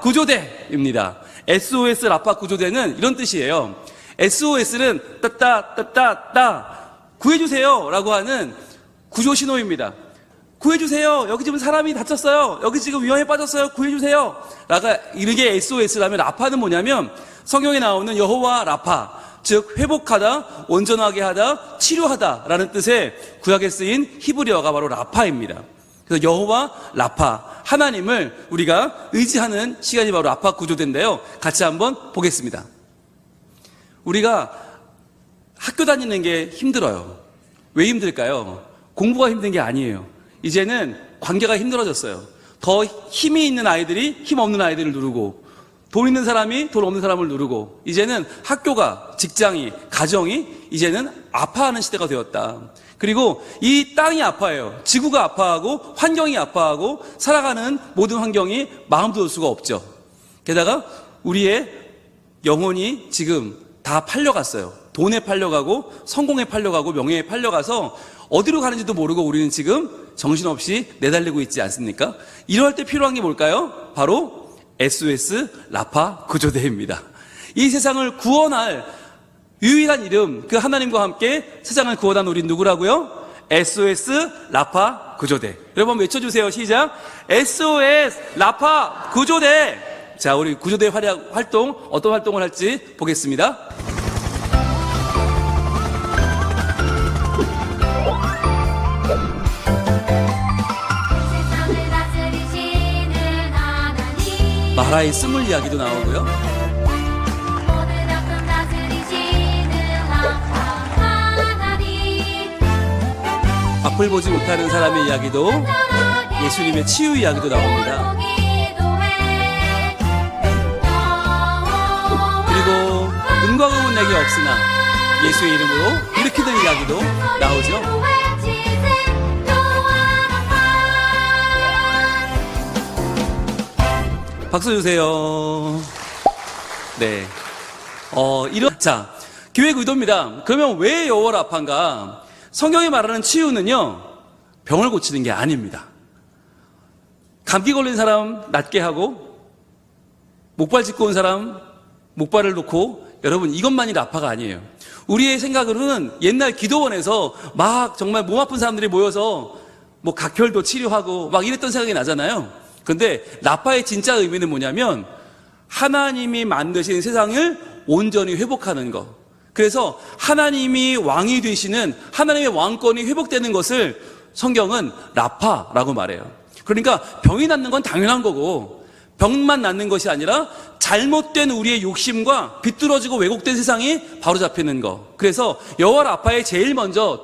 구조대입니다. SOS 라파 구조대는 이런 뜻이에요. SOS는 따따따따따 구해주세요 라고 하는 구조 신호입니다. 구해주세요. 여기 지금 사람이 다쳤어요. 여기 지금 위험에 빠졌어요. 구해주세요. 라가 이게 SOS라면 라파는 뭐냐면 성경에 나오는 여호와 라파, 즉 회복하다, 온전하게 하다, 치료하다 라는 뜻의 구약에 쓰인 히브리어가 바로 라파입니다. 그래서 여호와 라파, 하나님을 우리가 의지하는 시간이 바로 라파 구조대인데요. 같이 한번 보겠습니다. 우리가 학교 다니는 게 힘들어요. 왜 힘들까요? 공부가 힘든 게 아니에요. 이제는 관계가 힘들어졌어요. 더 힘이 있는 아이들이 힘 없는 아이들을 누르고, 돈 있는 사람이 돈 없는 사람을 누르고, 이제는 학교가, 직장이, 가정이 이제는 아파하는 시대가 되었다. 그리고 이 땅이 아파해요. 지구가 아파하고 환경이 아파하고 살아가는 모든 환경이 마음도 올 수가 없죠. 게다가 우리의 영혼이 지금 다 팔려갔어요. 돈에 팔려가고 성공에 팔려가고 명예에 팔려가서 어디로 가는지도 모르고 우리는 지금 정신없이 내달리고 있지 않습니까? 이럴 때 필요한 게 뭘까요? 바로 SOS 라파 구조대입니다. 이 세상을 구원할 유일한 이름, 그 하나님과 함께 세상을 구원한 우린 누구라고요? SOS 라파 구조대. 여러분 외쳐주세요. 시작. SOS 라파 구조대. 자, 우리 구조대 활동, 어떤 활동을 할지 보겠습니다. 마라의 스물 이야기도 나오고요. 앞을 보지 못하는 사람의 이야기도, 예수님의 치유 이야기도 나옵니다. 그리고 은과 금은 내게 없으나 예수의 이름으로 일으키는 이야기도 나오죠. 박수 주세요. 네. 자, 기획 의도입니다. 그러면 왜 여호와 라파인가? 성경이 말하는 치유는요, 병을 고치는 게 아닙니다. 감기 걸린 사람 낫게 하고, 목발 짚고 온 사람 목발을 놓고, 여러분 이것만이 라파가 아니에요. 우리의 생각으로는 옛날 기도원에서 막 정말 몸 아픈 사람들이 모여서 뭐 각혈도 치료하고 막 이랬던 생각이 나잖아요. 그런데 라파의 진짜 의미는 뭐냐면 하나님이 만드신 세상을 온전히 회복하는 것. 그래서 하나님이 왕이 되시는 하나님의 왕권이 회복되는 것을 성경은 라파라고 말해요. 그러니까 병이 낫는 건 당연한 거고, 병만 낫는 것이 아니라 잘못된 우리의 욕심과 비뚤어지고 왜곡된 세상이 바로잡히는 것. 그래서 여호와 라파의 제일 먼저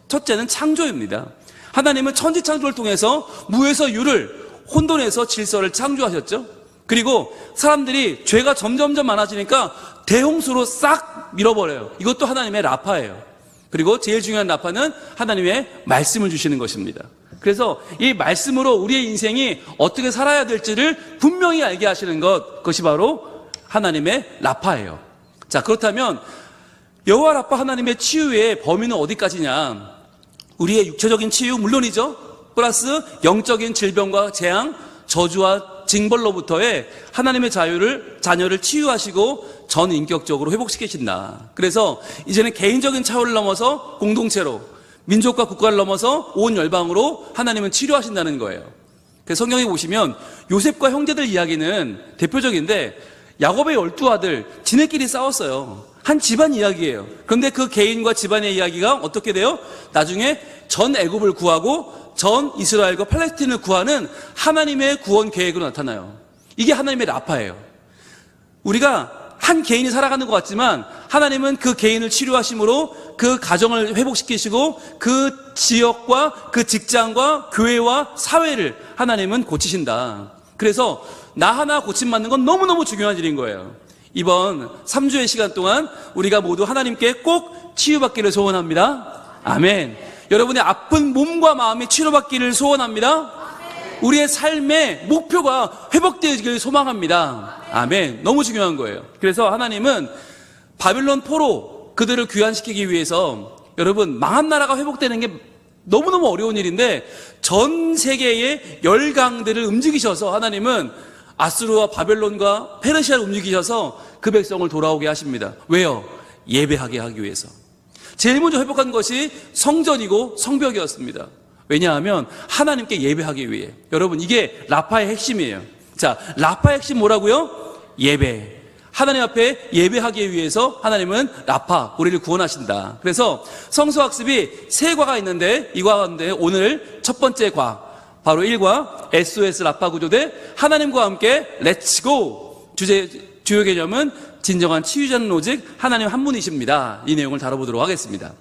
첫째는 창조입니다. 하나님은 천지창조를 통해서 무에서 유를, 혼돈에서 질서를 창조하셨죠. 그리고 사람들이 죄가 점점점 많아지니까 대홍수로 싹 밀어버려요. 이것도 하나님의 라파예요. 그리고 제일 중요한 라파는 하나님의 말씀을 주시는 것입니다. 그래서 이 말씀으로 우리의 인생이 어떻게 살아야 될지를 분명히 알게 하시는 그것이 바로 하나님의 라파예요. 자, 그렇다면 여호와 라파 하나님의 치유의 범위는 어디까지냐? 우리의 육체적인 치유 물론이죠. 플러스 영적인 질병과 재앙, 저주와 징벌로부터의 하나님의 자녀를 치유하시고 전 인격적으로 회복시키신다. 그래서 이제는 개인적인 차원을 넘어서 공동체로, 민족과 국가를 넘어서 온 열방으로 하나님은 치료하신다는 거예요. 그래서 성경에 보시면 요셉과 형제들 이야기는 대표적인데, 야곱의 12아들 지네끼리 싸웠어요. 한 집안 이야기예요. 그런데 그 개인과 집안의 이야기가 어떻게 돼요? 나중에 전 애굽을 구하고 전 이스라엘과 팔레스틴을 구하는 하나님의 구원 계획으로 나타나요. 이게 하나님의 라파예요. 우리가 한 개인이 살아가는 것 같지만 하나님은 그 개인을 치료하심으로 그 가정을 회복시키시고 그 지역과 그 직장과 교회와 사회를 하나님은 고치신다. 그래서 나 하나 고침받는 건 너무너무 중요한 일인 거예요. 이번 3주의 시간 동안 우리가 모두 하나님께 꼭 치유받기를 소원합니다. 아멘. 여러분의 아픈 몸과 마음이 치료받기를 소원합니다. 우리의 삶의 목표가 회복되기를 소망합니다. 아멘. 너무 중요한 거예요. 그래서 하나님은 바빌론 포로 그들을 귀환시키기 위해서, 여러분 망한 나라가 회복되는 게 너무너무 어려운 일인데 전 세계의 열강들을 움직이셔서 하나님은 아수르와 바벨론과 페르시아를 움직이셔서 그 백성을 돌아오게 하십니다. 왜요? 예배하게 하기 위해서. 제일 먼저 회복한 것이 성전이고 성벽이었습니다. 왜냐하면 하나님께 예배하기 위해. 여러분, 이게 라파의 핵심이에요. 자, 라파의 핵심 뭐라고요? 예배. 하나님 앞에 예배하기 위해서 하나님은 라파, 우리를 구원하신다. 그래서 성서학습이 세 과가 있는데, 이 과 가운데 오늘 첫 번째 과, 바로 1과 SOS 라파 구조대 하나님과 함께 렛츠고. 주요 개념은 진정한 치유자는 오직 하나님 한 분이십니다. 이 내용을 다뤄보도록 하겠습니다.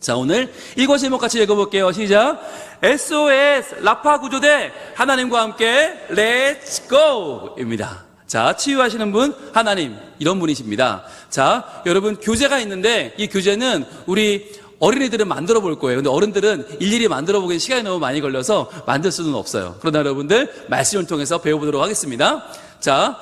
자, 오늘 1과 제목 같이 읽어볼게요. 시작. SOS 라파 구조대 하나님과 함께 렛츠고 입니다. 자, 치유하시는 분 하나님, 이런 분이십니다. 자, 여러분, 교재가 있는데 이 교재는 우리 어린이들은 만들어 볼 거예요. 근데 어른들은 일일이 만들어 보기엔 시간이 너무 많이 걸려서 만들 수는 없어요. 그러나 여러분들 말씀을 통해서 배워보도록 하겠습니다. 자,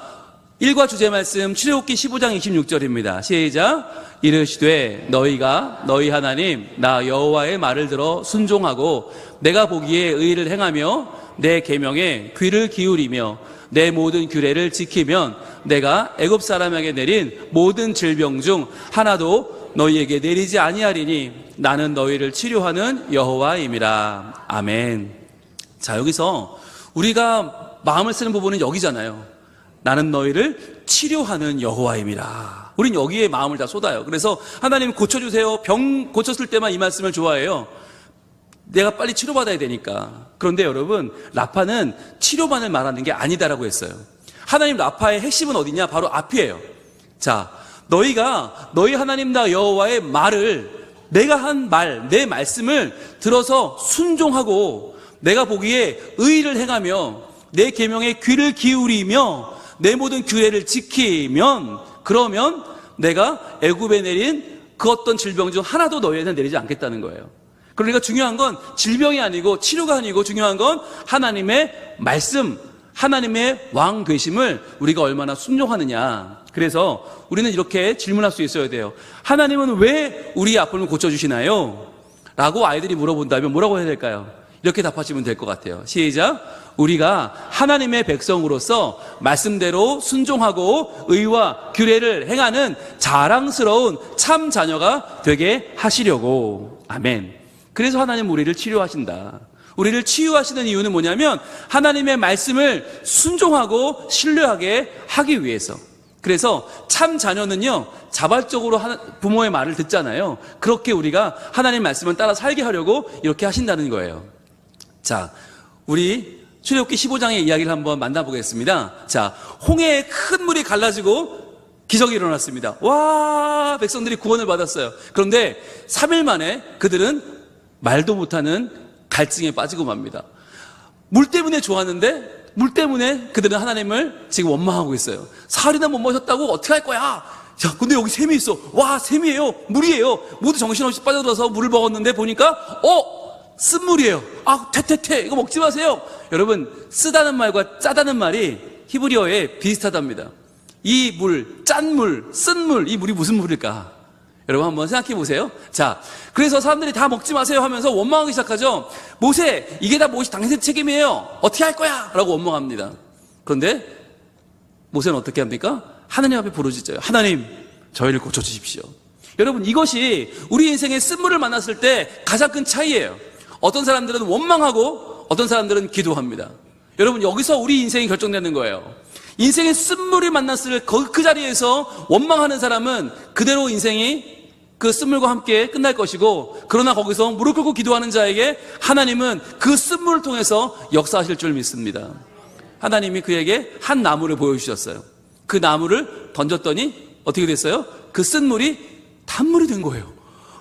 1과 주제 말씀 출애굽기 15장 26절입니다. 시작. 이르시되 너희가 너희 하나님 나 여호와의 말을 들어 순종하고 내가 보기에 의를 행하며 내 계명에 귀를 기울이며 내 모든 규례를 지키면 내가 애굽 사람에게 내린 모든 질병 중 하나도 너희에게 내리지 아니하리니 나는 너희를 치료하는 여호와임이라. 아멘. 자, 여기서 우리가 마음을 쓰는 부분은 여기잖아요. 나는 너희를 치료하는 여호와임이라. 우린 여기에 마음을 다 쏟아요. 그래서 하나님 고쳐주세요. 병 고쳤을 때만 이 말씀을 좋아해요. 내가 빨리 치료받아야 되니까. 그런데 여러분, 라파는 치료만을 말하는 게 아니다라고 했어요. 하나님 라파의 핵심은 어디냐? 바로 앞이에요. 자, 너희가 너희 하나님 나 여호와의 말을, 내가 한 말, 내 말씀을 들어서 순종하고 내가 보기에 의를 행하며 내 계명에 귀를 기울이며 내 모든 규례를 지키면, 그러면 내가 애굽에 내린 그 어떤 질병 중 하나도 너희에게는 내리지 않겠다는 거예요. 그러니까 중요한 건 질병이 아니고 치료가 아니고 중요한 건 하나님의 말씀, 하나님의 왕 되심을 우리가 얼마나 순종하느냐. 그래서 우리는 이렇게 질문할 수 있어야 돼요. 하나님은 왜 우리의 아픔을 고쳐주시나요? 라고 아이들이 물어본다면 뭐라고 해야 될까요? 이렇게 답하시면 될 것 같아요. 시작. 우리가 하나님의 백성으로서 말씀대로 순종하고 의와 규례를 행하는 자랑스러운 참 자녀가 되게 하시려고. 아멘. 그래서 하나님 우리를 치료하신다. 우리를 치유하시는 이유는 뭐냐면 하나님의 말씀을 순종하고 신뢰하게 하기 위해서. 그래서 참 자녀는요, 자발적으로 부모의 말을 듣잖아요. 그렇게 우리가 하나님 말씀을 따라 살게 하려고 이렇게 하신다는 거예요. 자, 우리 출애굽기 15장의 이야기를 한번 만나보겠습니다. 자, 홍해에 큰 물이 갈라지고 기적이 일어났습니다. 와, 백성들이 구원을 받았어요. 그런데 3일 만에 그들은 말도 못하는 갈증에 빠지고 맙니다. 물 때문에 좋았는데 물 때문에 그들은 하나님을 지금 원망하고 있어요. 사흘이나 못 마셨다고 어떻게 할 거야? 자, 근데 여기 샘이 있어. 와, 샘이에요. 물이에요. 모두 정신없이 빠져들어서 물을 먹었는데 보니까 쓴물이에요. 아, 퇴퇴퇴, 이거 먹지 마세요. 여러분, 쓰다는 말과 짜다는 말이 히브리어에 비슷하답니다. 이 물, 짠 물, 쓴 물, 이 물이 무슨 물일까? 여러분 한번 생각해 보세요. 자, 그래서 사람들이 다 먹지 마세요 하면서 원망하기 시작하죠. 모세, 이게 다 당신 책임이에요. 어떻게 할 거야? 라고 원망합니다. 그런데 모세는 어떻게 합니까? 하나님 앞에 부르짖어요. 하나님, 저희를 고쳐주십시오. 여러분, 이것이 우리 인생의 쓴물을 만났을 때 가장 큰 차이예요. 어떤 사람들은 원망하고 어떤 사람들은 기도합니다. 여러분, 여기서 우리 인생이 결정되는 거예요. 인생의 쓴물이 만났을 그 자리에서 원망하는 사람은 그대로 인생이 그 쓴물과 함께 끝날 것이고, 그러나 거기서 무릎 꿇고 기도하는 자에게 하나님은 그 쓴물을 통해서 역사하실 줄 믿습니다. 하나님이 그에게 한 나무를 보여주셨어요. 그 나무를 던졌더니 어떻게 됐어요? 그 쓴물이 단물이 된 거예요.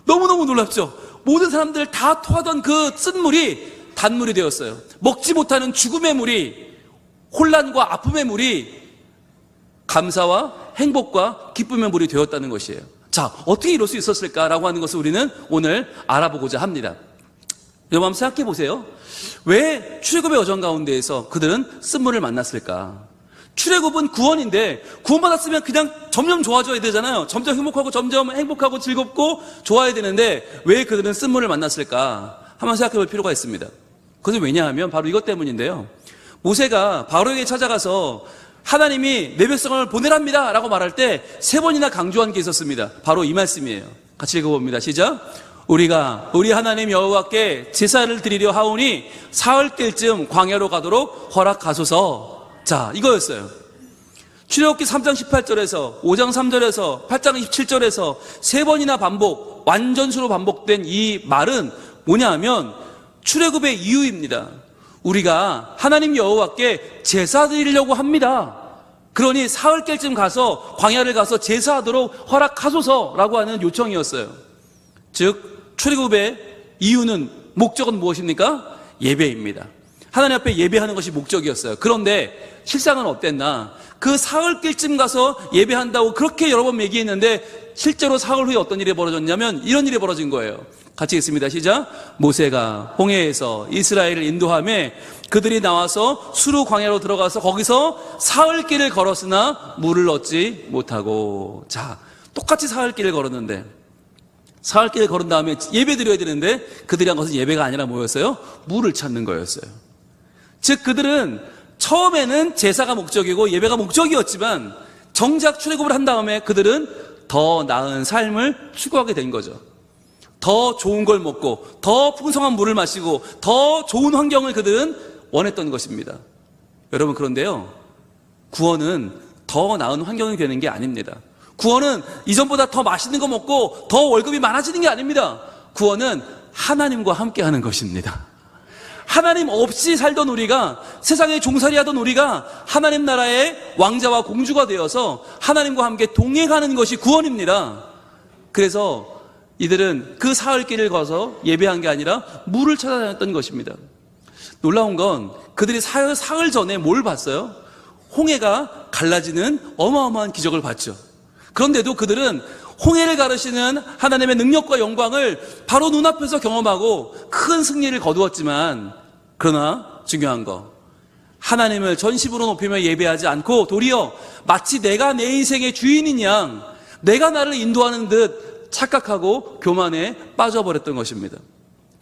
너무너무 놀랍죠? 모든 사람들 다 토하던 그 쓴물이 단물이 되었어요. 먹지 못하는 죽음의 물이, 혼란과 아픔의 물이 감사와 행복과 기쁨의 물이 되었다는 것이에요. 자, 어떻게 이럴 수 있었을까라고 하는 것을 우리는 오늘 알아보고자 합니다. 여러분 한번 생각해 보세요. 왜 출애굽의 여정 가운데에서 그들은 쓴물을 만났을까? 출애굽은 구원인데 구원받았으면 그냥 점점 좋아져야 되잖아요. 점점 행복하고 즐겁고 좋아야 되는데 왜 그들은 쓴물을 만났을까? 한번 생각해 볼 필요가 있습니다. 그것은 왜냐하면 바로 이것 때문인데요. 모세가 바로에게 찾아가서 하나님이 내 백성을 보내랍니다 라고 말할 때 3번이나 강조한 게 있었습니다. 바로 이 말씀이에요. 같이 읽어봅니다. 시작. 우리가 우리 하나님 여호와께 제사를 드리려 하오니 사흘길쯤 광야로 가도록 허락하소서. 자, 이거였어요. 출애굽기 3장 18절에서 5장 3절에서 8장 27절에서 3번이나 반복, 완전수로 반복된 이 말은 뭐냐 하면 출애굽의 이유입니다. 우리가 하나님 여호와께 제사 드리려고 합니다. 그러니 사흘길쯤 가서 광야를 가서 제사하도록 허락하소서라고 하는 요청이었어요. 즉 출애굽의 이유는, 목적은 무엇입니까? 예배입니다. 하나님 앞에 예배하는 것이 목적이었어요. 그런데 실상은 어땠나? 그 사흘길쯤 가서 예배한다고 그렇게 여러 번 얘기했는데 실제로 사흘 후에 어떤 일이 벌어졌냐면 이런 일이 벌어진 거예요. 같이 읽습니다. 시작. 모세가 홍해에서 이스라엘을 인도하며 그들이 나와서 수르 광야로 들어가서 거기서 사흘길을 걸었으나 물을 얻지 못하고. 자, 똑같이 사흘길을 걸었는데, 사흘길을 걸은 다음에 예배 드려야 되는데 그들이 한 것은 예배가 아니라 뭐였어요? 물을 찾는 거였어요. 즉 그들은 처음에는 제사가 목적이고 예배가 목적이었지만 정작 출애굽을 한 다음에 그들은 더 나은 삶을 추구하게 된 거죠. 더 좋은 걸 먹고 더 풍성한 물을 마시고 더 좋은 환경을 그들은 원했던 것입니다. 여러분, 그런데요, 구원은 더 나은 환경이 되는 게 아닙니다. 구원은 이전보다 더 맛있는 거 먹고 더 월급이 많아지는 게 아닙니다. 구원은 하나님과 함께 하는 것입니다. 하나님 없이 살던 우리가, 세상에 종살이 하던 우리가 하나님 나라의 왕자와 공주가 되어서 하나님과 함께 동행하는 것이 구원입니다. 그래서 이들은 그 사흘길을 가서 예배한 게 아니라 물을 찾아다녔던 것입니다. 놀라운 건 그들이 사흘 전에 뭘 봤어요? 홍해가 갈라지는 어마어마한 기적을 봤죠. 그런데도 그들은 홍해를 가르시는 하나님의 능력과 영광을 바로 눈앞에서 경험하고 큰 승리를 거두었지만, 그러나 중요한 거, 하나님을 전심으로 높이며 예배하지 않고 도리어 마치 내가 내 인생의 주인인 양, 내가 나를 인도하는 듯 착각하고 교만에 빠져버렸던 것입니다.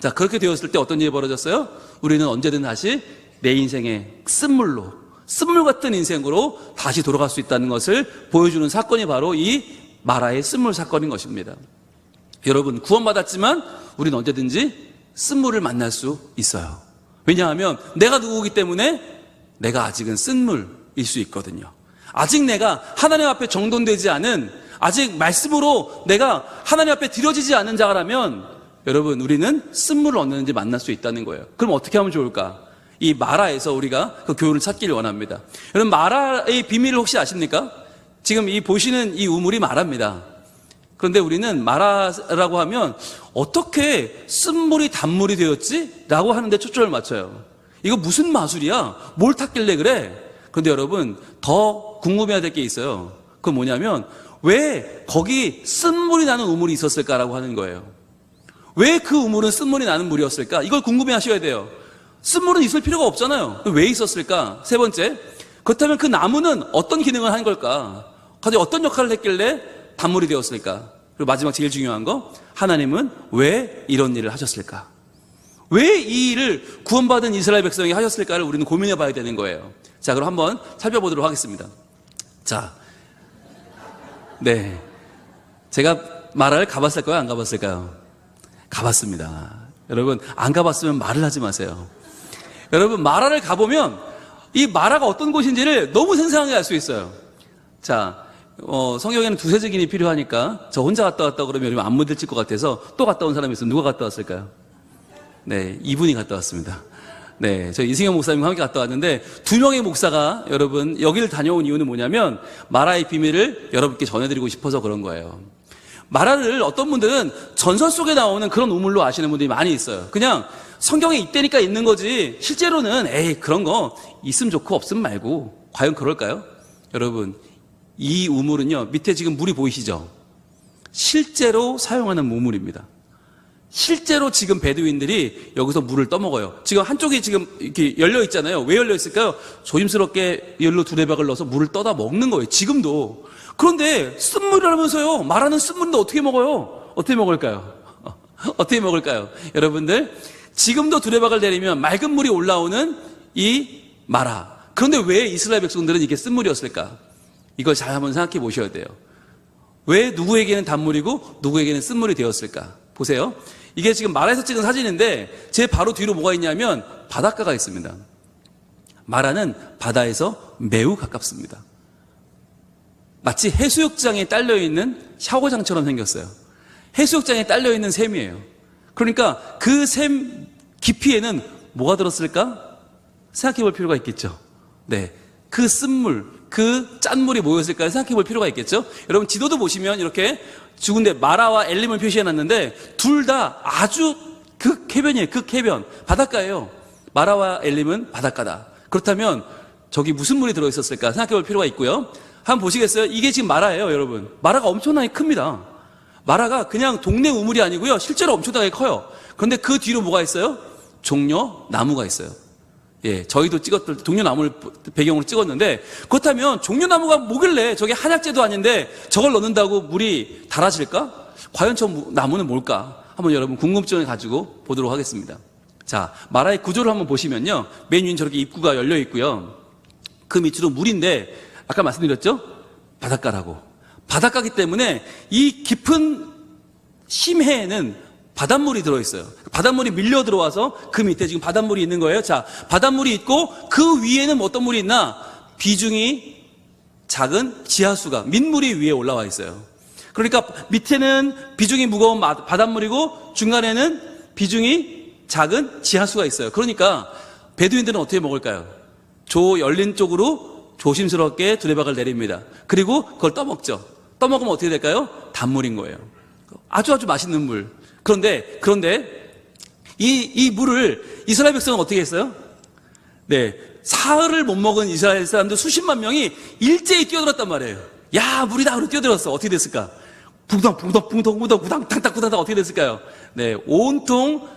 자, 그렇게 되었을 때 어떤 일이 벌어졌어요? 우리는 언제든 다시 내 인생의 쓴물 같은 인생으로 다시 돌아갈 수 있다는 것을 보여주는 사건이 바로 이 마라의 쓴물 사건인 것입니다. 여러분, 구원받았지만 우리는 언제든지 쓴물을 만날 수 있어요. 왜냐하면 내가 누구기 때문에 내가 아직은 쓴물일 수 있거든요. 아직 내가 하나님 앞에 정돈되지 않은, 아직 말씀으로 내가 하나님 앞에 드려지지 않은 자라면 여러분, 우리는 쓴물을 얻는지 만날 수 있다는 거예요. 그럼 어떻게 하면 좋을까? 이 마라에서 우리가 그 교훈을 찾기를 원합니다. 여러분, 마라의 비밀을 혹시 아십니까? 지금 이 보시는 이 우물이 마라입니다. 그런데 우리는 마라라고 하면 어떻게 쓴물이 단물이 되었지? 라고 하는데 초점을 맞춰요. 이거 무슨 마술이야? 뭘 탔길래 그래? 그런데 여러분, 더 궁금해야 될 게 있어요. 그건 뭐냐면 왜 거기 쓴물이 나는 우물이 있었을까라고 하는 거예요. 왜 그 우물은 쓴물이 나는 물이었을까? 이걸 궁금해 하셔야 돼요. 쓴물은 있을 필요가 없잖아요. 왜 있었을까? 세 번째, 그렇다면 그 나무는 어떤 기능을 한 걸까? 과연 어떤 역할을 했길래 단물이 되었을까? 그리고 마지막 제일 중요한 거, 하나님은 왜 이런 일을 하셨을까? 왜 이 일을 구원받은 이스라엘 백성이 하셨을까를 우리는 고민해 봐야 되는 거예요. 자, 그럼 한번 살펴보도록 하겠습니다. 자, 네, 제가 마라를 가봤을까요? 안 가봤을까요? 가봤습니다. 여러분, 안 가봤으면 말을 하지 마세요. 여러분, 마라를 가보면 이 마라가 어떤 곳인지를 너무 생생하게 알 수 있어요. 자, 성경에는 두세 증인이 필요하니까 저 혼자 갔다 왔다 그러면 여러분 안 믿을 것 같아서 또 갔다 온 사람이 있어요. 누가 갔다 왔을까요? 네, 이분이 갔다 왔습니다. 네, 저 이승현 목사님과 함께 갔다 왔는데 2명의 목사가 여러분 여기를 다녀온 이유는 뭐냐면 마라의 비밀을 여러분께 전해드리고 싶어서 그런 거예요. 마라를 어떤 분들은 전설 속에 나오는 그런 우물로 아시는 분들이 많이 있어요. 그냥 성경에 있다니까 있는 거지 실제로는 에이 그런 거 있으면 좋고 없으면 말고, 과연 그럴까요? 여러분, 이 우물은요, 밑에 지금 물이 보이시죠? 실제로 사용하는 우물입니다. 실제로 지금 베두인들이 여기서 물을 떠먹어요. 지금 한쪽이 지금 이렇게 열려 있잖아요. 왜 열려 있을까요? 조심스럽게 열로 두레박을 넣어서 물을 떠다 먹는 거예요. 지금도. 그런데 쓴물이라면서요. 말하는 쓴물인데 어떻게 먹어요? 어떻게 먹을까요? 어떻게 먹을까요? 여러분들, 지금도 두레박을 내리면 맑은 물이 올라오는 이 마라. 그런데 왜 이스라엘 백성들은 이게 쓴물이었을까? 이걸 잘 한번 생각해 보셔야 돼요. 왜 누구에게는 단물이고 누구에게는 쓴물이 되었을까? 보세요. 이게 지금 마라에서 찍은 사진인데 제 바로 뒤로 뭐가 있냐면 바닷가가 있습니다. 마라는 바다에서 매우 가깝습니다. 마치 해수욕장에 딸려있는 샤워장처럼 생겼어요. 해수욕장에 딸려있는 샘이에요. 그러니까 그 샘 깊이에는 뭐가 들었을까? 생각해 볼 필요가 있겠죠. 네, 그 쓴물, 그 짠물이 뭐였을까 생각해 볼 필요가 있겠죠. 여러분 지도도 보시면 이렇게 죽은데 마라와 엘림을 표시해 놨는데 둘 다 아주 극해변이에요. 극해변, 바닷가예요. 마라와 엘림은 바닷가다. 그렇다면 저기 무슨 물이 들어있었을까 생각해 볼 필요가 있고요. 한번 보시겠어요? 이게 지금 마라예요, 여러분. 마라가 엄청나게 큽니다. 마라가 그냥 동네 우물이 아니고요. 실제로 엄청나게 커요. 그런데 그 뒤로 뭐가 있어요? 종려 나무가 있어요. 예, 저희도 종려 나무를 배경으로 찍었는데, 그렇다면 종려 나무가 뭐길래 저게 한약재도 아닌데 저걸 넣는다고 물이 달아질까? 과연 저 나무는 뭘까? 한번 여러분 궁금증을 가지고 보도록 하겠습니다. 자, 마라의 구조를 한번 보시면요. 맨 위는 저렇게 입구가 열려 있고요. 그 밑으로 물인데, 아까 말씀드렸죠? 바닷가라고. 바닷가기 때문에 이 깊은 심해에는 바닷물이 들어있어요. 바닷물이 밀려 들어와서 그 밑에 지금 바닷물이 있는 거예요. 자, 바닷물이 있고 그 위에는 어떤 물이 있나? 비중이 작은 지하수가, 민물이 위에 올라와 있어요. 그러니까 밑에는 비중이 무거운 바닷물이고 중간에는 비중이 작은 지하수가 있어요. 그러니까 베두인들은 어떻게 먹을까요? 조 열린 쪽으로 조심스럽게 두레박을 내립니다. 그리고 그걸 떠먹죠. 떠먹으면 어떻게 될까요? 단물인 거예요. 아주 맛있는 물. 그런데 이 물을 이스라엘 백성은 어떻게 했어요? 네, 사흘을 못 먹은 이스라엘 사람들 수십만 명이 일제히 뛰어들었단 말이에요. 야, 물이다! 그러고 뛰어들었어. 어떻게 됐을까? 붕덩 탕탕 어떻게 됐을까요? 네, 온통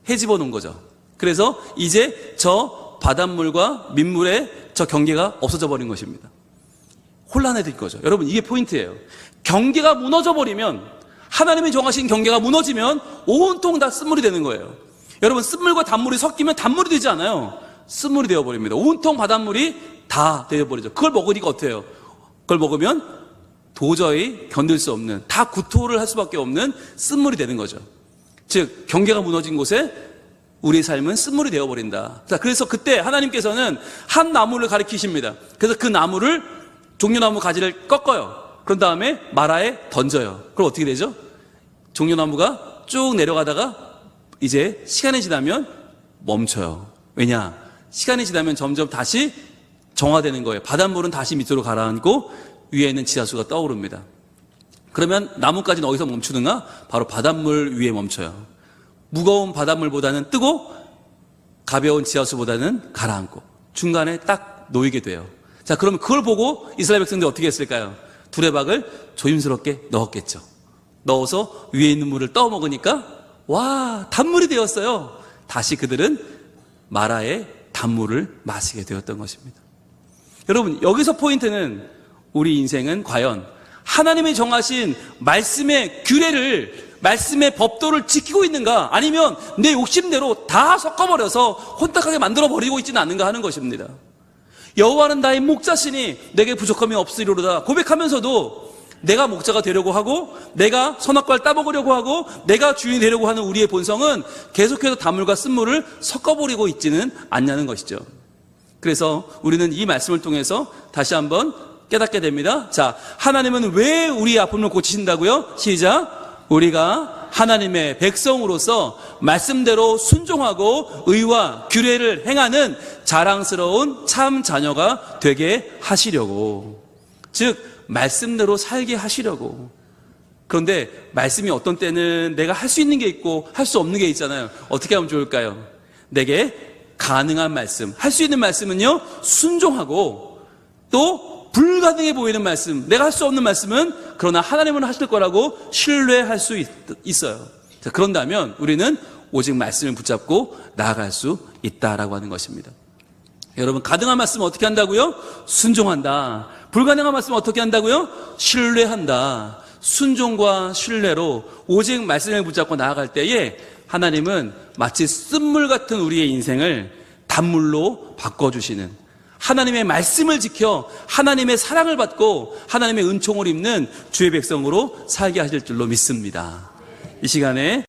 헤집어 놓은 거죠. 그래서 이제 저 바닷물과 민물의 저 경계가 없어져 버린 것입니다. 혼란해질 거죠. 여러분, 이게 포인트예요. 경계가 무너져 버리면, 하나님이 정하신 경계가 무너지면 온통 다 쓴물이 되는 거예요. 여러분, 쓴물과 단물이 섞이면 단물이 되지 않아요. 쓴물이 되어버립니다. 온통 바닷물이 다 되어버리죠. 그걸 먹으니까 어때요? 그걸 먹으면 도저히 견딜 수 없는, 다 구토를 할 수밖에 없는 쓴물이 되는 거죠. 즉, 경계가 무너진 곳에 우리의 삶은 쓴물이 되어버린다. 자, 그래서 그때 하나님께서는 한 나무를 가리키십니다. 그래서 그 나무를, 종려나무 가지를 꺾어요. 그런 다음에 마라에 던져요. 그럼 어떻게 되죠? 종려나무가 쭉 내려가다가 이제 시간이 지나면 멈춰요. 왜냐? 시간이 지나면 점점 다시 정화되는 거예요. 바닷물은 다시 밑으로 가라앉고 위에 있는 지하수가 떠오릅니다. 그러면 나무까지는 어디서 멈추는가? 바로 바닷물 위에 멈춰요. 무거운 바닷물보다는 뜨고 가벼운 지하수보다는 가라앉고 중간에 딱 놓이게 돼요. 자, 그러면 그걸 보고 이스라엘 백성들이 어떻게 했을까요? 두레박을 조심스럽게 넣었겠죠. 넣어서 위에 있는 물을 떠 먹으니까 와, 단물이 되었어요. 다시 그들은 마라의 단물을 마시게 되었던 것입니다. 여러분, 여기서 포인트는 우리 인생은 과연 하나님이 정하신 말씀의 규례를, 말씀의 법도를 지키고 있는가, 아니면 내 욕심대로 다 섞어버려서 혼탁하게 만들어버리고 있지는 않는가 하는 것입니다. 여호와는 나의 목자시니 내게 부족함이 없으리로다 고백하면서도 내가 목자가 되려고 하고, 내가 선악과를 따먹으려고 하고, 내가 주인이 되려고 하는 우리의 본성은 계속해서 단물과 쓴물을 섞어버리고 있지는 않냐는 것이죠. 그래서 우리는 이 말씀을 통해서 다시 한번 깨닫게 됩니다. 자, 하나님은 왜 우리의 아픔을 고치신다고요? 시작. 우리가 하나님의 백성으로서 말씀대로 순종하고 의와 규례를 행하는 자랑스러운 참 자녀가 되게 하시려고. 즉, 말씀대로 살게 하시려고. 그런데 말씀이 어떤 때는 내가 할 수 있는 게 있고 할 수 없는 게 있잖아요. 어떻게 하면 좋을까요? 내게 가능한 말씀, 할 수 있는 말씀은요, 순종하고, 또 불가능해 보이는 말씀, 내가 할 수 없는 말씀은 그러나 하나님은 하실 거라고 신뢰할 수 있어요. 자, 그런다면 우리는 오직 말씀을 붙잡고 나아갈 수 있다라고 하는 것입니다. 여러분, 가능한 말씀은 어떻게 한다고요? 순종한다. 불가능한 말씀은 어떻게 한다고요? 신뢰한다. 순종과 신뢰로 오직 말씀을 붙잡고 나아갈 때에 하나님은 마치 쓴물 같은 우리의 인생을 다 단물로 바꿔주시는, 하나님의 말씀을 지켜 하나님의 사랑을 받고 하나님의 은총을 입는 주의 백성으로 살게 하실 줄로 믿습니다. 이 시간에